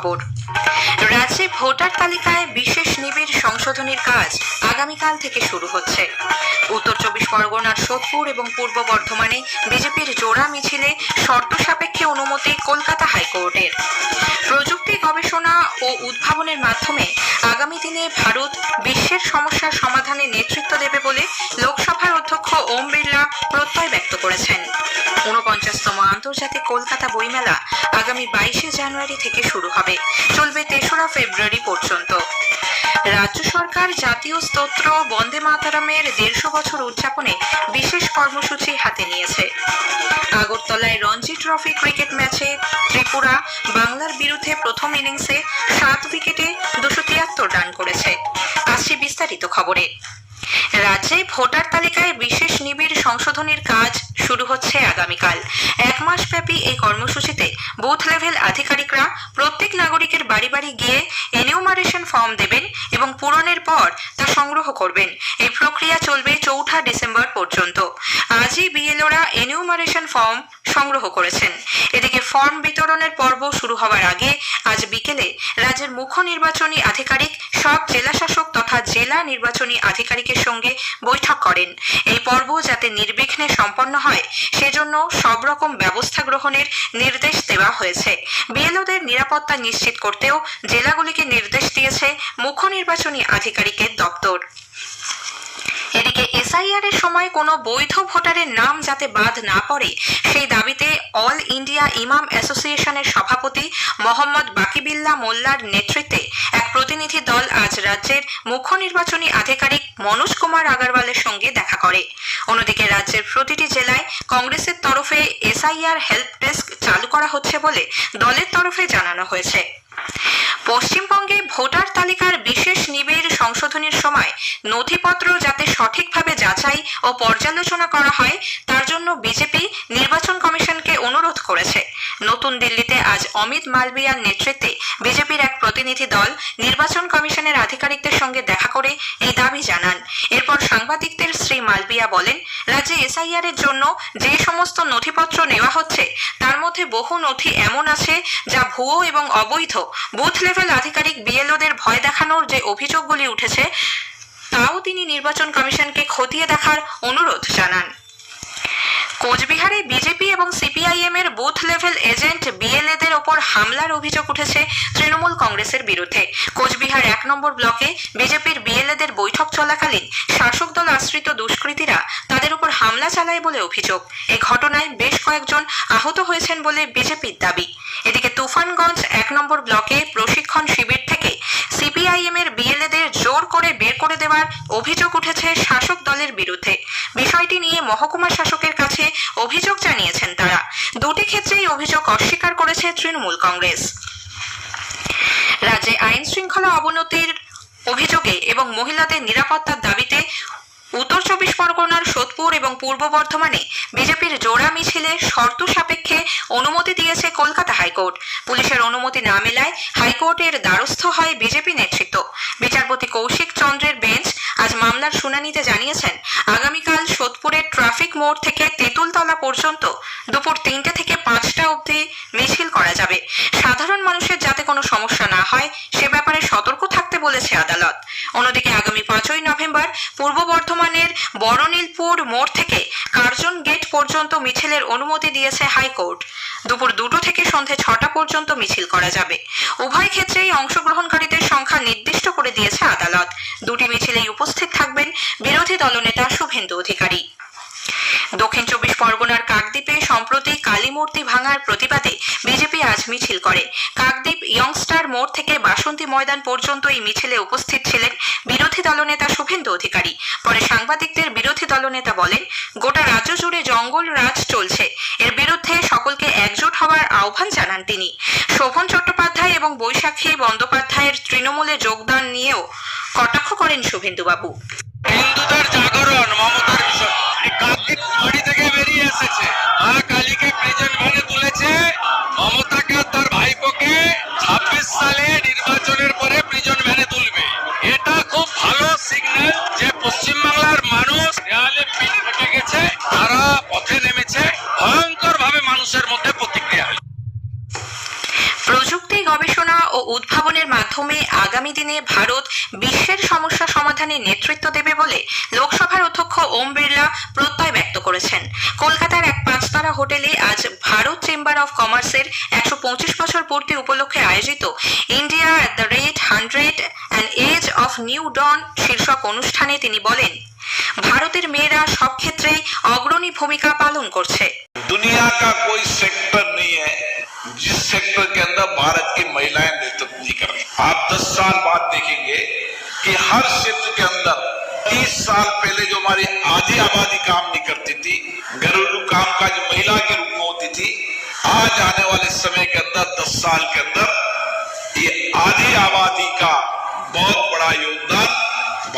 খবর। রাজ্যে ভোটার তালিকায় বিশেষ নিবিড় সংশোধনীর কাজ আগামীকাল থেকে শুরু হচ্ছে। উত্তর 24 পরগনার সোদপুর এবং পূর্ব বর্ধমানে বিজেপির জোড়া মিছিলে শর্ত সাপেক্ষে অনুমতি কলকাতা হাইকোর্টের। প্রযুক্তি গবেষণা ও উদ্ভাবনের মাধ্যমে আগামী দিনে ভারত বিশ্বের সমস্যার সমাধানে নেতৃত্ব দেবে বলে লোকসভার অধ্যক্ষ ওম বিড়লা প্রত্যয় ব্যক্ত করেছেন। 49তম আন্তর্জাতিক কলকাতা বইমেলা আগামী 22শে জানুয়ারি থেকে শুরু হবে, চলবে 3রা ফেব্রুয়ারি পর্যন্ত। রাজ্য সরকার জাতীয় স্তোত্র বন্দে মাতরমের 150 বছর উদযাপনে বিশেষ কর্মসূচি হাতে নিয়েছে। আগরতলায় রঞ্জি ট্রফি ক্রিকেট ম্যাচে ত্রিপুরা বাংলার বিরুদ্ধে প্রথম ইনিংসে 7 উইকেটে 273 রান করেছে। আসছে বিস্তারিত খবরে। রাজ্যে ভোটার তালিকায় বিশেষ নিবিড় সংশোধনীর কাজ শুরু হচ্ছে আগামীকাল। 1 মাস ব্যাপী এই কর্মসূচিতে বুথ লেভেল আধিকারিকরা প্রত্যেক নাগরিকের বাড়ি বাড়ি গিয়ে এনিউমারেশন ফর্ম দেবেন এবং পূরণের পর তা সংগ্রহ করবেন। এই প্রক্রিয়া চলবে 4 ডিসেম্বর পর্যন্ত। আজই বিএলওরা এনিউমারেশন ফর্ম সংগ্রহ করেছেন। এদিকে ফর্ম বিতরণের পর্ব শুরু হওয়ার আগে আজ বিকেলে রাজ্যের মুখ্য নির্বাচনী আধিকারিক সব জেলাশাসক তথা জেলা নির্বাচনী আধিকারিকের সঙ্গে বৈঠক করেন। এই পর্ব যাতে নির্বিঘ্নে সম্পন্ন হয় সেজন্য সব রকম ব্যবস্থা গ্রহণের নির্দেশ দেওয়া হয়েছে। বিএলওদের নিরাপত্তা নিশ্চিত করতেও জেলাগুলিকে নির্দেশ দিয়েছে মুখ্য নির্বাচনী আধিকারিকের দপ্তর। এদিকে এসআইআর এর সময় কোনো বৈধ ভোটারের নাম যাতে বাদ না পড়ে সেই দাবিতে অল ইন্ডিয়া ইমাম অ্যাসোসিয়েশনের সভাপতি মোহাম্মদ বাকিবিল্লাহ মোল্লার নেতৃত্বে এক প্রতিনিধি দল আজ রাজ্যের মুখ্য নির্বাচনী আধিকারিক মনোজ কুমার আগরওয়ালের সঙ্গে দেখা করে। অন্যদিকে রাজ্যের প্রতিটি জেলায় কংগ্রেসের তরফে এসআইআর হেল্প ডেস্ক চালু করা হচ্ছে বলে দলের তরফে জানানো হয়েছে। পশ্চিমবঙ্গে ভোটার তালিকার বিশেষ নিবিড় সংশোধনীর সময় নথিপত্র যাতে সঠিকভাবে যাচাই ও পর্যালোচনা করা হয় তার জন্য বিজেপি নির্বাচন কমিশনকে অনুরোধ করেছে। নতুন দিল্লিতে আজ অমিত মালবিয়ার নেতৃত্বে বিজেপির এক প্রতিনিধি দল নির্বাচন কমিশনের আধিকারিকদের সঙ্গে দেখা করে এই দাবি জানান। এরপর সাংবাদিকদের শ্রী মালবিয়া বলেন, রাজ্যে এসআইআর এর জন্য যে সমস্ত নথিপত্র নেওয়া হচ্ছে তার মধ্যে বহু নথি এমন আছে যা ভুয়ো এবং অবৈধ। বুথ লেভেল আধিকারিক বিএলওদের ভয় দেখানোর যে অভিযোগগুলি উঠেছে তাও তিনি নির্বাচন কমিশনকে খতিয়ে দেখার অনুরোধ জানান। কোচবিহারে বিজেপি এবং সিপিআইএম এর বুথ লেভেল এজেন্ট বিএলএদের ওপর হামলার অভিযোগ উঠেছে তৃণমূল কংগ্রেসের বিরুদ্ধে। কোচবিহার 1 নম্বর ব্লকে বিজেপির বিএলএদের বৈঠক চলাকালীন শাসক দল আশ্রিত দুষ্কৃতীরা তাদের উপর হামলা চালায় বলে অভিযোগ। এই ঘটনায় বেশ কয়েকজন আহত হয়েছেন বলে বিজেপির দাবি। এদিকে তুফানগঞ্জ 1 নম্বর ব্লকে প্রশিক্ষণ শিবির থেকে সিপিআইএম এর বিএলএদের জোর করে বের করে দেওয়ার অভিযোগ উঠেছে শাসক দলের বিরুদ্ধে। বিষয়টি নিয়ে মহকুমা শাসকের কাছে অভিযোগ জানিয়েছেন তারা। দুটি ক্ষেত্রেই অভিযোগ অস্বীকার করেছে তৃণমূল কংগ্রেস। রাজ্যে আইন শৃঙ্খলা অবনতির অভিযোগে এবং মহিলাদের নিরাপত্তার দাবিতে উত্তর 24 পরগনার সোদপুর এবং পূর্ব বর্ধমানে বিজেপির জোড়া মিছিলে শর্ত সাপেক্ষে অনুমতি দিয়েছে কলকাতা হাইকোর্ট। পুলিশের অনুমতি না মেলায় হাইকোর্টের দ্বারস্থ হয় বিজেপি নেতৃত্ব। বিচারপতি কৌশিক চন্দ্রের বেঞ্চ আজ মামলার শুনানিতে জানিয়েছেন, আগামীকাল সোদপুরের ট্রাফিক মোড় থেকে তেঁতুলতলা পর্যন্ত দুপুর 3টে থেকে 5টা অবধি মিছিল করা যাবে। সাধারণ মানুষের যাতে কোনো সমস্যা না হয় সে ব্যাপারে সতর্ক থাকতে বলেছে আদালত। অন্যদিকে আগামী 5ই নভেম্বর পূর্ব বর্ধমানের বড়নীলপুর মোড় থেকে কার্জন গেট পর্যন্ত মিছিলের অনুমতি দিয়েছে হাইকোর্ট। দুপুর 2টো থেকে সন্ধ্যে 6টা পর্যন্ত মিছিল করা যাবে। উভয় ক্ষেত্রেই অংশগ্রহণকারীদের সংখ্যা নির্দিষ্ট করে দিয়েছে আদালত। দুটি মিছিলেই উপস্থিত থাকবেন বিরোধী দলনেতা শুভেন্দু অধিকারী। দক্ষিণ 24 পরগনার কাকদ্বীপে সম্প্রতি কালী মূর্তি ভাঙার প্রতিবাদে বিজেপি আজ মিছিল করে। কাকদ্বীপ ইয়ংস্টার মোড় থেকে বাসন্তী ময়দান পর্যন্ত এই মিছিলে উপস্থিত ছিলেন বিরোধী দলনেতা শুভেন্দু অধিকারী। পরে সাংবাদিকদের বিরোধী দলনেতা বলেন, গোটা রাজ্য জুড়ে জঙ্গল রাজ চলছে, এর বিরুদ্ধে সকলকে একজোট হওয়ার আহ্বান জানান তিনি। শোভন চট্টোপাধ্যায় এবং বৈশাখী বন্দ্যোপাধ্যায়ের তৃণমূলে যোগদান নিয়েও কটাক্ষ করেন শুভেন্দুবাবু। হিন্দুদের জাগরণ মমতার বিষয় কাকদ্বীপ বাড়ি থেকে বেরিয়ে এসেছে, মা কালীকে প্রেজেন্ট ভ্যানে তুলেছে। মমতাকে তার ভাইপোকে 26 সালে নির্বাচনের পরে প্রিজন ভ্যানে তুলবে। এটা খুব ভালো সিগন্যাল যে পশ্চিমবাংলার মানুষ দেয়ালে পিঠ ফেটে গেছে, তারা পথে নেমেছে। ভয়ঙ্কর ভাবে মানুষের মধ্যে প্রতিক্রিয়া। প্রযুক্তি গবেষণা ও দিনে ভারত বিশ্বের সমস্যা সমাধানে নেতৃত্ব দেবে বলে লোকসভার অধ্যক্ষ ওম বিড়লা প্রত্যয় ব্যক্ত করেছেন। কলকাতার এক 5-তারা হোটেলে আজ ভারত চেম্বার অফ কমার্সের 125 বছর পূর্তি উপলক্ষে আয়োজিত India at the rate 100 an age of new dawn শীর্ষক অনুষ্ঠানে তিনি বলেন, ভারতের মেয়েরা সব ক্ষেত্রেই অগ্রণী ভূমিকা পালন করছে। दुनिया का कोई सेक्टर नहीं है जिस सेक्टर के अंदर भारत की महिलाएं नेतृत्व नहीं कर रही। आप 10 साल बाद देखेंगे कि हर क्षेत्र के अंदर 30 साल पहले जो हमारी आधी आबादी काम नहीं करती थी, घरेलू कामकाज महिला के रूप में होती थी, आज आने वाले समय के अंदर 10 साल के अंदर ये आधी आबादी का बहुत बड़ा योगदान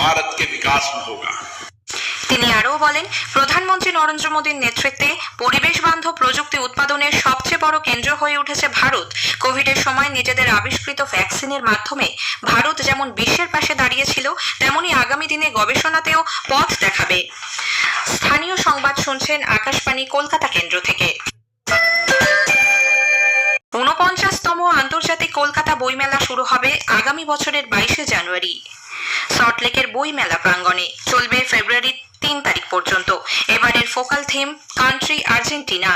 भारत के विकास में होगा। তিনি আরও বলেন, প্রধানমন্ত্রী নরেন্দ্র মোদীর নেতৃত্বে পরিবেশ বান্ধব প্রযুক্তি উৎপাদনের সবচেয়ে বড় কেন্দ্র হয়ে উঠেছে ভারত। কোভিডের সময় নিজেদের আবিষ্কৃত ভ্যাকসিনের মাধ্যমে ভারত যেমন বিশ্বের পাশে দাঁড়িয়েছিল, তেমনি আগামী দিনে গবেষণাতেও পথ দেখাবে। স্থানীয় সংবাদ শুনছেন আকাশবাণী কলকাতা কেন্দ্র থেকে। 49তম আন্তর্জাতিক কলকাতা বইমেলা শুরু হবে আগামী বছরের 22শে জানুয়ারি। সল্টলেকের বই মেলা প্রাঙ্গণে চলবে ফেব্রুয়ারি 3 তারিখ পর্যন্ত। এবারের ফোকাল থিম কান্ট্রি আর্জেন্টিনা।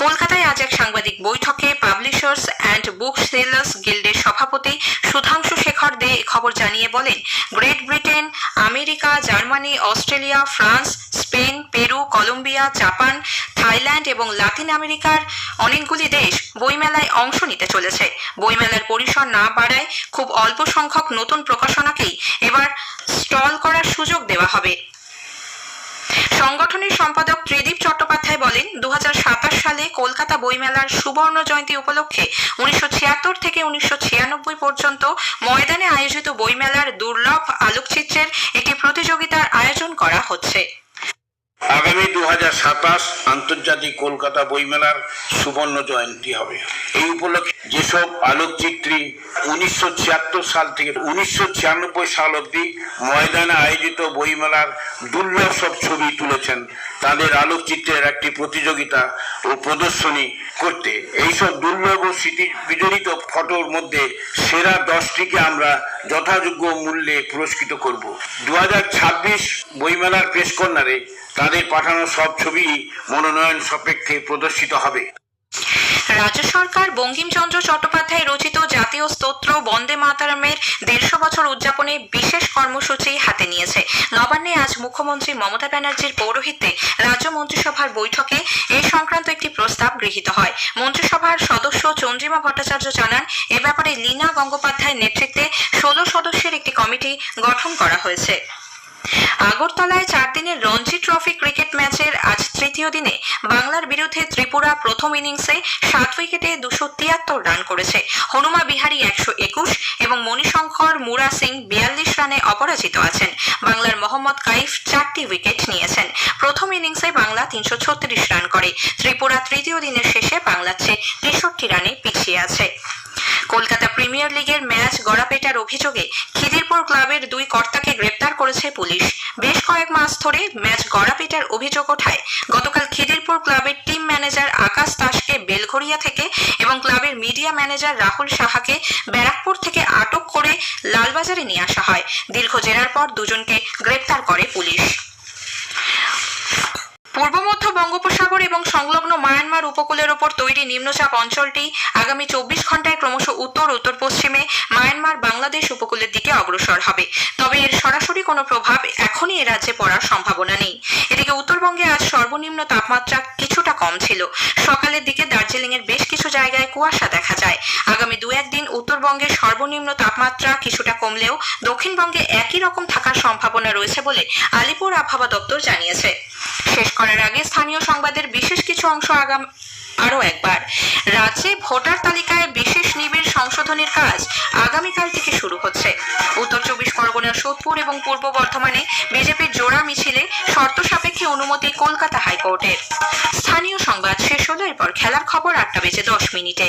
কলকাতায় আজ এক সাংবাদিক বৈঠকে পাবলিশার্স অ্যান্ড বুক সেলার্স গিল্ডের সভাপতি সুধাংশু শেখর দে খবর জানিয়ে বলেন, Great Britain, America, Germany, Australia, France, Spain, Peru, Colombia, Japan, Thailand এবং লাতিন আমেরিকার অনেকগুলি দেশ বইমেলায় অংশ নিতে চলেছে। বইমেলার পরিসর না বাড়ায় খুব অল্প সংখ্যক নতুন প্রকাশনাকেই এবার স্টল করার সুযোগ দেওয়া হবে। সংগঠনের সম্পাদক ত্রিদীপ চট্টোপাধ্যায় বলেন, 2027 সালে কলকাতা বইমেলার সুবর্ণ জয়ন্তী উপলক্ষে 1976 থেকে 1996 পর্যন্ত ময়দানে আয়োজিত বইমেলার দুর্লভ আলোকচিত্রের একটি প্রতিযোগিতার আয়োজন করা হচ্ছে। আগামী 2027 আন্তর্জাতিক কলকাতা বইমেলার সুবর্ণ জয়ন্তী হবে। এই উপলক্ষে যেসব আলোকচিত্রী 1976 সাল থেকে 1996 সাল অবধি ময়দানে আয়োজিত বইমেলার দুর্লভ সব ছবি তুলেছেন, তাদের আলোকচিত্রের একটি প্রতিযোগিতা ও প্রদর্শনী করতে এইসব দুর্লভ ও স্মৃতি বিজড়িত ফটোর মধ্যে সেরা 10টিকে আমরা যথাযোগ্য মূল্যে পুরস্কৃত করব। 2026 বইমেলার প্রেস কর্নারে তাদের পাঠানো সব ছবি মনোনয়ন সাপেক্ষে প্রদর্শিত হবে। রাজ্য সরকার বঙ্কিমচন্দ্র চট্টোপাধ্যায় রচিত জাতীয় স্তোত্র বন্দে মাতরমের 150 বছর উদযাপনে বিশেষ কর্মসূচি হাতে নিয়েছে। নবান্নে আজ মুখ্যমন্ত্রী মমতা ব্যানার্জির পৌরোহিত্যে রাজ্য মন্ত্রিসভার বৈঠকে এই সংক্রান্ত একটি প্রস্তাব গৃহীত হয়। মন্ত্রিসভার সদস্য চন্দ্রিমা ভট্টাচার্য জানান, এ ব্যাপারে লীনা গঙ্গোপাধ্যায়ের নেতৃত্বে 16 সদস্যের একটি কমিটি গঠন করা হয়েছে। আগরতলায় 4 দিনের রঞ্জি ট্রফি ক্রিকেট ম্যাচের আজ তৃতীয় দিনে বাংলার বিরুদ্ধে ত্রিপুরা প্রথম ইনিংসে 7 উইকেটে 273 রান করেছে। হনুমা বিহারী 121 এবং মণিশঙ্কর মুরা সিং 42 রানে অপরাজিত আছেন। বাংলার মোহাম্মদ কাইফ 4টি উইকেট নিয়েছেন। প্রথম ইনিংসে বাংলা 336 রান করে। ত্রিপুরা তৃতীয় দিনের শেষে বাংলার চেয়ে 63 রানে পিছিয়ে আছে। কলকাতা প্রিমিয়ার লিগের ম্যাচ গড়াপেটার অভিযোগে খিদিরপুর ক্লাবের 2 কর্তাকে গ্রেপ্তার করেছে পুলিশ। বেশ কয়েক মাস ধরে ম্যাচ গড়াপেটার অভিযোগ ওঠায় গতকাল খিদিরপুর ক্লাবের টিম ম্যানেজার আকাশ দাসকে বেলঘরিয়া থেকে এবং ক্লাবের মিডিয়া ম্যানেজার রাহুল সাহাকে ব্যারাকপুর থেকে আটক করে লালবাজারে নিয়ে আসা হয়। দীর্ঘ জেরার পর দুজনকে গ্রেপ্তার করে পুলিশ। পূর্ব মধ্য বঙ্গোপসাগর এবং সংলগ্ন মায়ানমার উপকূলের ওপর তৈরি নিম্নচাপ অঞ্চলটি আগামী 24 ঘন্টায় ক্রমশ উত্তর উত্তর পশ্চিমে মায়ানমার বাংলাদেশ উপকূলের দিকে অগ্রসর হবে। তবে এর সরাসরি কোনো প্রভাব এখনই এ রাজ্যে পড়ার সম্ভাবনা নেই। এদিকে উত্তরবঙ্গে আজ সর্বনিম্ন তাপমাত্রা কিছুটা কম ছিল। সকালের দিকে দার্জিলিং এর বেশ কিছু জায়গায় কুয়াশা দেখা যায়। আগামী 2-1 দিন উত্তরবঙ্গে সর্বনিম্ন তাপমাত্রা কিছুটা কমলেও দক্ষিণবঙ্গে একই রকম থাকার সম্ভাবনা রয়েছে বলে আলিপুর আবহাওয়া দপ্তর জানিয়েছে। শেষ করার আগে স্থানীয় সংবাদের বিশেষ কিছু অংশ আরও একবার। রাজ্যে ভোটার তালিকায় বিশেষ নিবিড় সংশোধনের কাজ আগামীকাল থেকে শুরু হচ্ছে। উত্তর 24 পরগনার সোদপুর এবং পূর্ব বর্ধমানে বিজেপির জোড়া মিছিলে শর্ত সাপেক্ষে অনুমতি কলকাতা হাইকোর্টের। স্থানীয় সংবাদ শেষ হলো, এরপর খেলার খবর 8টা বেজে 10 মিনিটে।